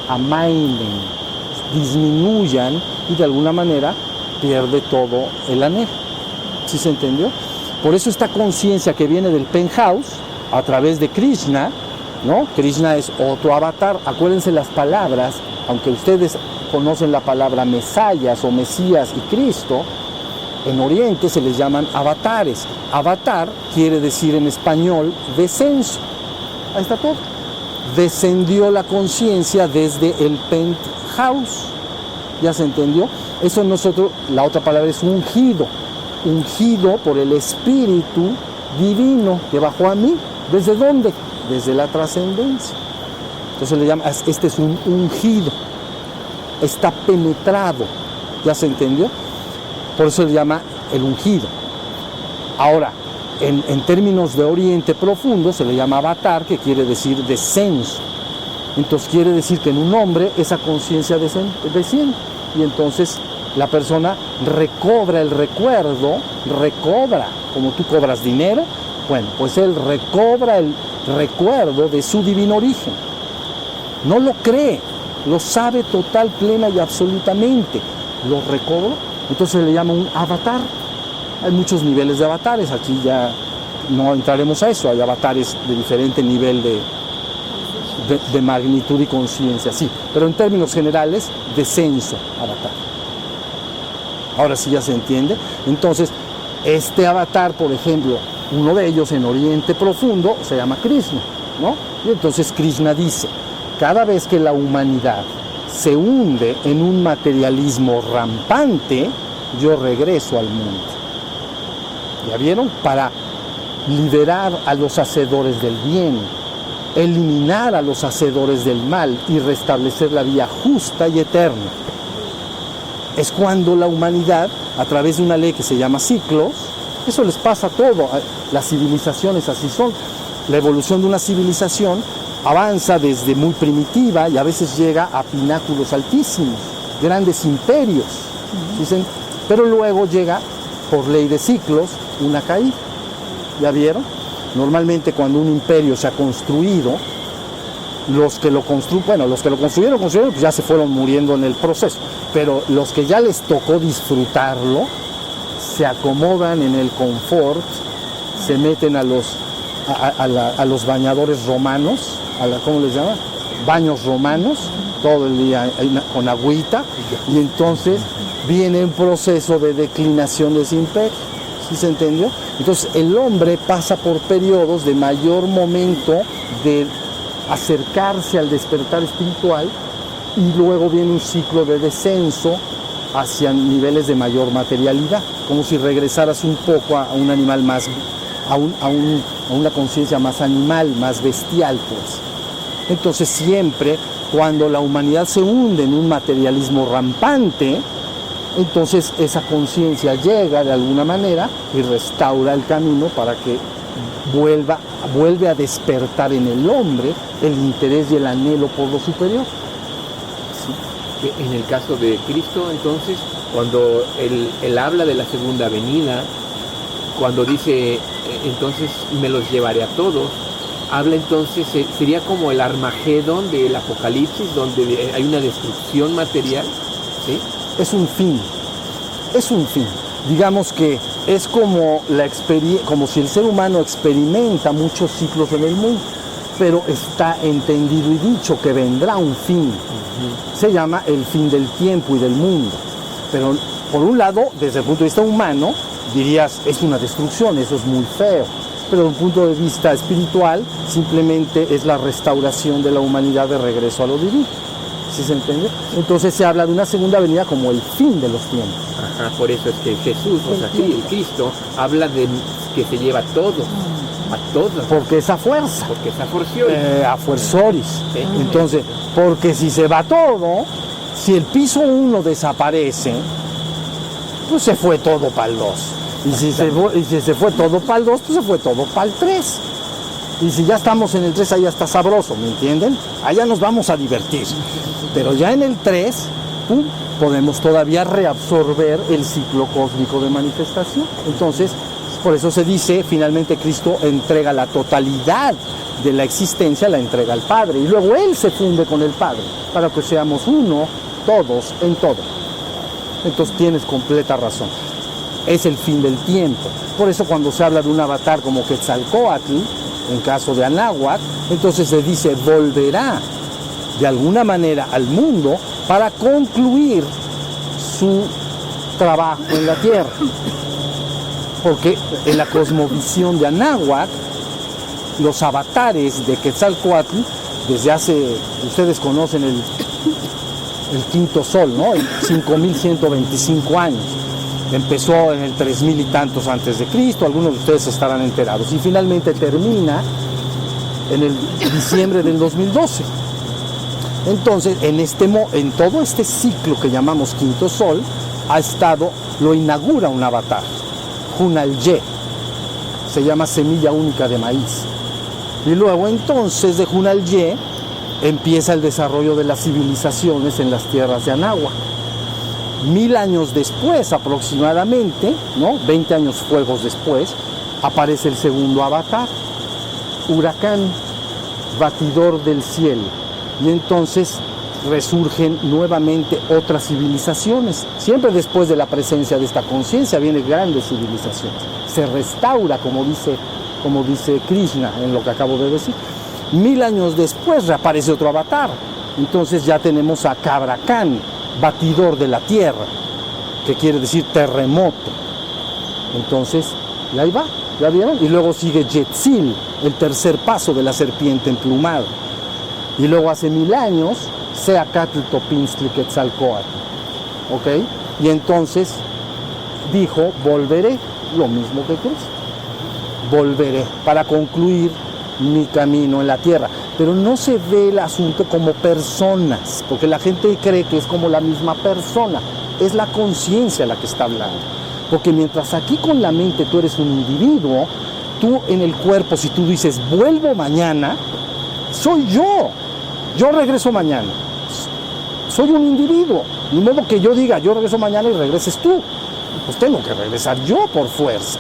amainen, disminuyan y de alguna manera pierde todo el anhelo. ¿Sí se entendió? Por eso esta conciencia que viene del penthouse a través de Krishna, ¿no? Krishna es otro avatar. Acuérdense las palabras, aunque ustedes conocen la palabra Mesías o Mesías y Cristo, en Oriente se les llaman avatares. Avatar quiere decir en español descenso. Ahí está todo. Descendió la conciencia desde el penthouse. ¿Ya se entendió? Eso nosotros, la otra palabra es ungido. Ungido por el Espíritu Divino que bajó a mí. ¿Desde dónde? Desde la trascendencia. Entonces le llama, este es un ungido. Está penetrado. ¿Ya se entendió? Por eso le llama el ungido. Ahora, en términos de Oriente profundo se le llama avatar, que quiere decir descenso. Entonces quiere decir que en un hombre esa conciencia desciende. Y entonces la persona recobra el recuerdo, como tú cobras dinero, bueno, pues él recobra el recuerdo de su divino origen. No lo cree, lo sabe total, plena y absolutamente. Lo recobra, entonces se le llama un avatar. Hay muchos niveles de avatares, aquí ya no entraremos a eso, hay avatares de diferente nivel de magnitud y conciencia, sí, pero en términos generales, descenso, avatar. Ahora sí ya se entiende. Entonces, este avatar, por ejemplo, uno de ellos en Oriente Profundo se llama Krishna, ¿no? Y entonces Krishna dice, cada vez que la humanidad se hunde en un materialismo rampante, yo regreso al mundo. ¿Ya vieron? Para liberar a los hacedores del bien, eliminar a los hacedores del mal y restablecer la vía justa y eterna. Es cuando la humanidad, a través de una ley que se llama ciclos, eso les pasa a todo, las civilizaciones así son. La evolución de una civilización avanza desde muy primitiva y a veces llega a pináculos altísimos, grandes imperios, dicen, pero luego llega, por ley de ciclos, una caída. ¿Ya vieron? Normalmente cuando un imperio se ha construido, los que lo construyeron, pues ya se fueron muriendo en el proceso, pero los que ya les tocó disfrutarlo, se acomodan en el confort, se meten a los bañadores romanos, ¿cómo les llaman? Baños romanos, todo el día con agüita, y entonces viene un proceso de declinación de ese imperio. ¿Sí se entendió? Entonces el hombre pasa por periodos de mayor momento de acercarse al despertar espiritual y luego viene un ciclo de descenso hacia niveles de mayor materialidad, como si regresaras un poco a un animal más, a una conciencia más animal, más bestial, pues. Entonces siempre cuando la humanidad se hunde en un materialismo rampante, entonces esa conciencia llega de alguna manera y restaura el camino para que vuelve a despertar en el hombre el interés y el anhelo por lo superior. Sí. En el caso de Cristo, entonces, cuando él habla de la segunda venida, cuando dice, entonces me los llevaré a todos, habla entonces, sería como el Armagedón del Apocalipsis, donde hay una destrucción material, ¿sí? Es un fin. Digamos que es como como si el ser humano experimenta muchos ciclos en el mundo, pero está entendido y dicho que vendrá un fin. Se llama el fin del tiempo y del mundo. Pero por un lado, desde el punto de vista humano, dirías, es una destrucción, eso es muy feo. Pero desde un punto de vista espiritual, simplemente es la restauración de la humanidad de regreso a lo divino. ¿Sí se entiende? Entonces se habla de una segunda venida como el fin de los tiempos. Ajá, por eso es que Jesús, o sea, sí, el Cristo, habla de que se lleva a todos. A todos. Porque es a fuerza. Porque es a forciori. A fuerzoris. Sí. Entonces, porque si se va todo, si el piso 1 desaparece, pues se fue todo para el 2. Y si se fue todo para el 2, pues se fue todo para el 3. Y si ya estamos en el 3, allá está sabroso, ¿me entienden? Allá nos vamos a divertir. Pero ya en el 3, podemos todavía reabsorber el ciclo cósmico de manifestación. Entonces, por eso se dice, finalmente Cristo entrega la totalidad de la existencia, la entrega al Padre. Y luego Él se funde con el Padre, para que seamos uno, todos, en todo. Entonces tienes completa razón. Es el fin del tiempo. Por eso cuando se habla de un avatar como Quetzalcóatl, en caso de Anáhuac, entonces se dice volverá de alguna manera al mundo para concluir su trabajo en la tierra. Porque en la cosmovisión de Anáhuac, los avatares de Quetzalcóatl, desde hace, ustedes conocen el quinto sol, ¿no? En 5125 años. Empezó en el 3000 y tantos antes de Cristo, algunos de ustedes estarán enterados, y finalmente termina en el diciembre del 2012. Entonces, en todo este ciclo que llamamos quinto sol, lo inaugura un avatar, Hunalye, se llama semilla única de maíz. Y luego entonces de Hunalye empieza el desarrollo de las civilizaciones en las tierras de Anáhuac. 1000 años después aproximadamente, ¿no? 20 años fuegos después, aparece el segundo avatar, Huracán, batidor del cielo. Y entonces resurgen nuevamente otras civilizaciones. Siempre después de la presencia de esta conciencia vienen grandes civilizaciones. Se restaura, como dice Krishna en lo que acabo de decir. 1000 años después reaparece otro avatar. Entonces ya tenemos a Cabra Khan, batidor de la tierra. que quiere decir terremoto. Entonces, y ahí va, ¿ya vieron? Y luego sigue Yetzil, el tercer paso de la serpiente emplumada. Y luego hace 1000 años, Seacatl Topinstli Quetzalcóatl. ¿Ok? Y entonces dijo, volveré, lo mismo que Cristo. Volveré para concluir mi camino en la tierra. Pero no se ve el asunto como personas, porque la gente cree que es como la misma persona. Es la conciencia la que está hablando. Porque mientras aquí con la mente tú eres un individuo, tú en el cuerpo, si tú dices, vuelvo mañana, soy yo. Yo regreso mañana. Soy un individuo. Ni modo que yo diga, yo regreso mañana y regreses tú. Pues tengo que regresar yo por fuerza.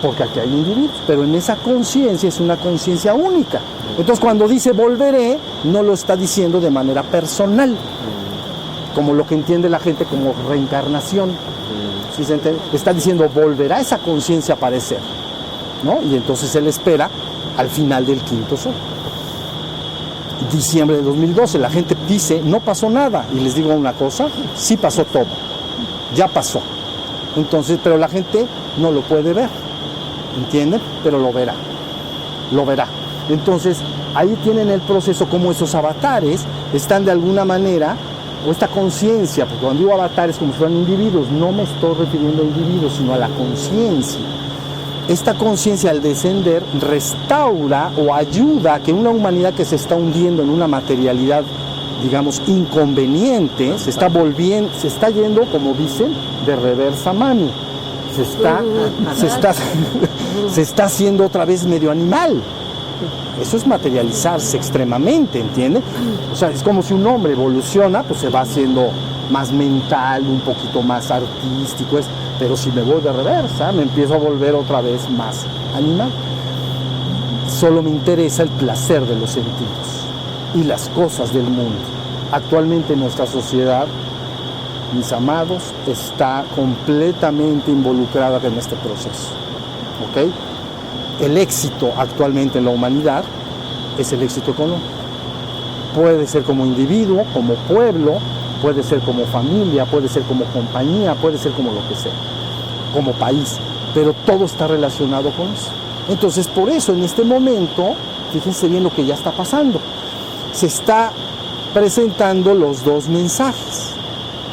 Porque aquí hay individuos. Pero en esa conciencia es una conciencia única. Entonces cuando dice volveré, no lo está diciendo de manera personal. Como lo que entiende la gente como reencarnación. ¿Sí se entiende? Está diciendo volverá esa conciencia a aparecer, ¿no? Y entonces él espera al final del quinto sol. Diciembre de 2012, la gente dice no pasó nada. Y les digo una cosa, sí pasó todo. Ya pasó. Entonces, pero la gente no lo puede ver. ¿Entienden? Pero lo verá. Lo verá. Entonces, ahí tienen el proceso como esos avatares están de alguna manera, o esta conciencia, porque cuando digo avatares como si fueran individuos, no me estoy refiriendo a individuos, sino a la conciencia. Esta conciencia al descender restaura o ayuda a que una humanidad que se está hundiendo en una materialidad, digamos, inconveniente, se está yendo, como dicen, de reversa mano. Se está haciendo otra vez medio animal. Eso es materializarse extremadamente, ¿entiendes? O sea, es como si un hombre evoluciona, pues se va haciendo más mental, un poquito más artístico, pero si me voy de reversa, me empiezo a volver otra vez más animal. Solo me interesa el placer de los sentidos y las cosas del mundo. Actualmente nuestra sociedad, mis amados, está completamente involucrada en este proceso. ¿Ok? El éxito actualmente en la humanidad es el éxito económico. Puede ser como individuo, como pueblo, puede ser como familia, puede ser como compañía, puede ser como lo que sea, como país, pero todo está relacionado con eso. Entonces, por eso en este momento, fíjense bien lo que ya está pasando. Se está presentando los dos mensajes.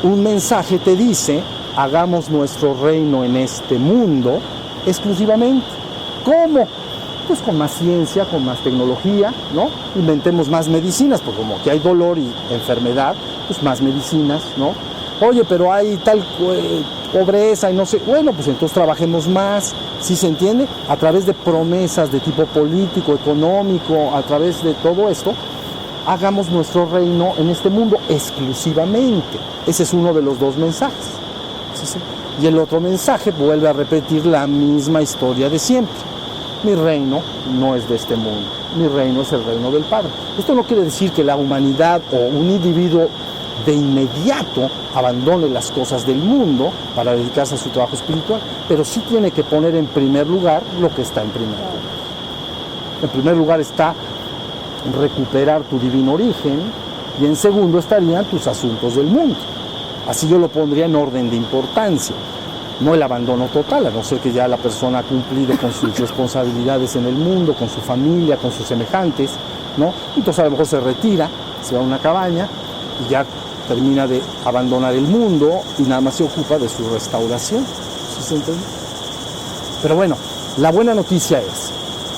Un mensaje te dice, hagamos nuestro reino en este mundo exclusivamente. ¿Cómo? Pues con más ciencia, con más tecnología, ¿no? Inventemos más medicinas, porque como aquí hay dolor y enfermedad, pues más medicinas, ¿no? Oye, pero hay tal pobreza y no sé, bueno, pues entonces trabajemos más, ¿sí se entiende? A través de promesas de tipo político, económico, a través de todo esto, hagamos nuestro reino en este mundo exclusivamente. Ese es uno de los dos mensajes. ¿Sí? Y el otro mensaje vuelve a repetir la misma historia de siempre. Mi reino no es de este mundo, mi reino es el reino del Padre. Esto no quiere decir que la humanidad o un individuo de inmediato abandone las cosas del mundo para dedicarse a su trabajo espiritual, pero sí tiene que poner en primer lugar lo que está en primer lugar. En primer lugar está recuperar tu divino origen y en segundo estarían tus asuntos del mundo. Así yo lo pondría en orden de importancia. No el abandono total, a no ser que ya la persona ha cumplido con sus responsabilidades en el mundo, con su familia, con sus semejantes, ¿no? Entonces a lo mejor se retira, se va a una cabaña y ya termina de abandonar el mundo y nada más se ocupa de su restauración. ¿Sí se entiende? Pero bueno, la buena noticia es,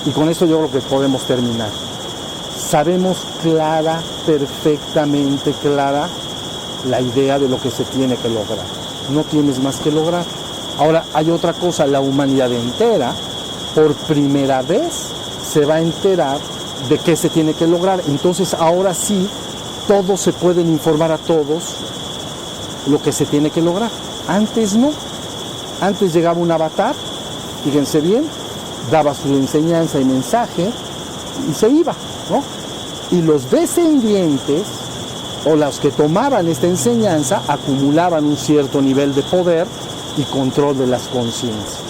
y con esto yo creo que podemos terminar, sabemos perfectamente clara, la idea de lo que se tiene que lograr. No tienes más que lograr. Ahora, hay otra cosa, la humanidad entera, por primera vez, se va a enterar de qué se tiene que lograr. Entonces, ahora sí, todos se pueden informar a todos lo que se tiene que lograr. Antes no. Antes llegaba un avatar, fíjense bien, daba su enseñanza y mensaje y se iba, ¿no? Y los descendientes, o los que tomaban esta enseñanza, acumulaban un cierto nivel de poder y control de las conciencias.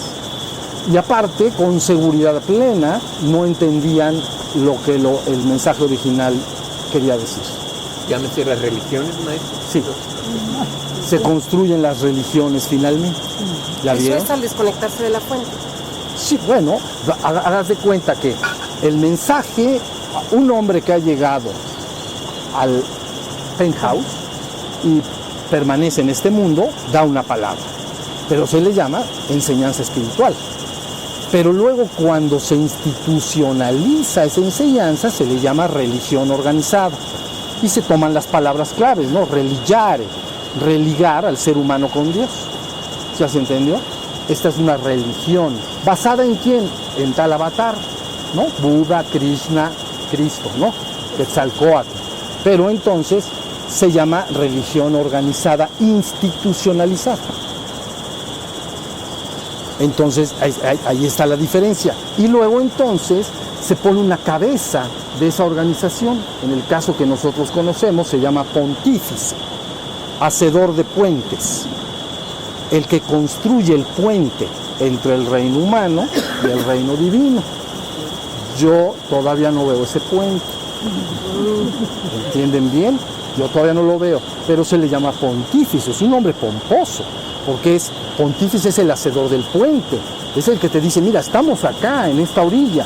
Y aparte, con seguridad plena, no entendían lo que el mensaje original quería decir. llámese las religiones, maestro. Sí. Se construyen las religiones finalmente. ¿Ya Eso vieron? es al desconectarse de la fuente. Sí, bueno, hagas de cuenta que el mensaje, un hombre que ha llegado al penthouse y permanece en este mundo, da una palabra, pero se le llama enseñanza espiritual. Pero luego cuando se institucionaliza esa enseñanza, se le llama religión organizada. Y se toman las palabras claves, ¿no? Religiare, religar al ser humano con Dios. ¿Ya se entendió? Esta es una religión. ¿Basada en quién? En tal avatar, ¿no? Buda, Krishna, Cristo, ¿no? Quetzalcóatl. Pero entonces se llama religión organizada, institucionalizada. Entonces ahí está la diferencia. Y luego entonces se pone una cabeza de esa organización. En el caso que nosotros conocemos se llama pontífice, hacedor de puentes, el que construye el puente entre el reino humano y el reino divino. Yo todavía no veo ese puente. ¿Entienden bien? Yo todavía no lo veo, pero se le llama pontífice, es un nombre pomposo, porque pontífice es el hacedor del puente, es el que te dice, mira, estamos acá, en esta orilla,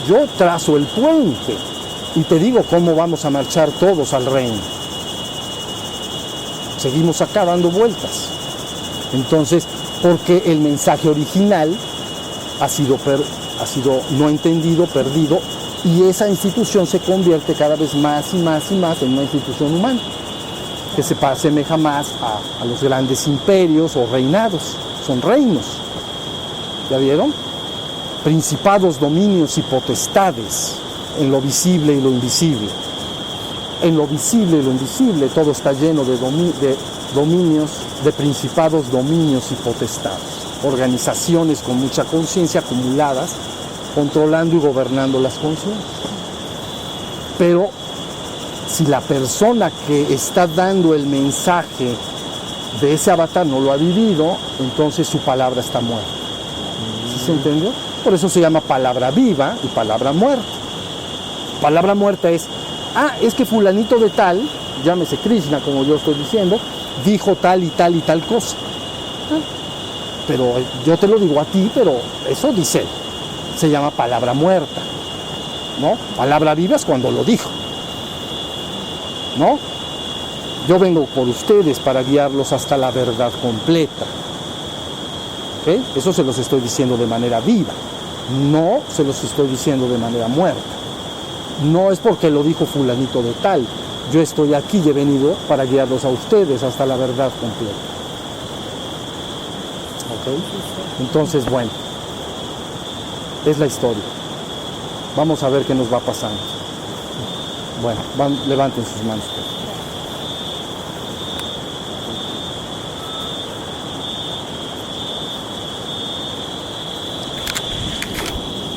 yo trazo el puente y te digo cómo vamos a marchar todos al reino. Seguimos acá dando vueltas. Entonces, porque el mensaje original ha sido no entendido, perdido, y esa institución se convierte cada vez más y más y más en una institución humana, que se asemeja más a los grandes imperios o reinados. Son reinos. ¿Ya vieron? Principados, dominios y potestades en lo visible y lo invisible. En lo visible y lo invisible todo está lleno de dominios, de principados, dominios y potestades. Organizaciones con mucha conciencia acumuladas, controlando y gobernando las conciencias. Pero si la persona que está dando el mensaje de ese avatar no lo ha vivido, entonces su palabra está muerta. ¿Sí se entendió? Por eso se llama palabra viva y palabra muerta. Palabra muerta es que fulanito de tal, llámese Krishna como yo estoy diciendo, dijo tal y tal y tal cosa. Pero yo te lo digo a ti, pero eso dice él. Se llama palabra muerta, ¿no? Palabra viva es cuando lo dijo, ¿no? Yo vengo por ustedes para guiarlos hasta la verdad completa. ¿Ok? Eso se los estoy diciendo de manera viva, no se los estoy diciendo de manera muerta. No es porque lo dijo fulanito de tal. Yo estoy aquí y he venido para guiarlos a ustedes hasta la verdad completa. ¿Ok? Entonces, bueno, es la historia. Vamos a ver qué nos va pasando. Bueno, levanten sus manos.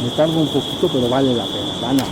Me tardo un poquito, pero vale la pena. Van a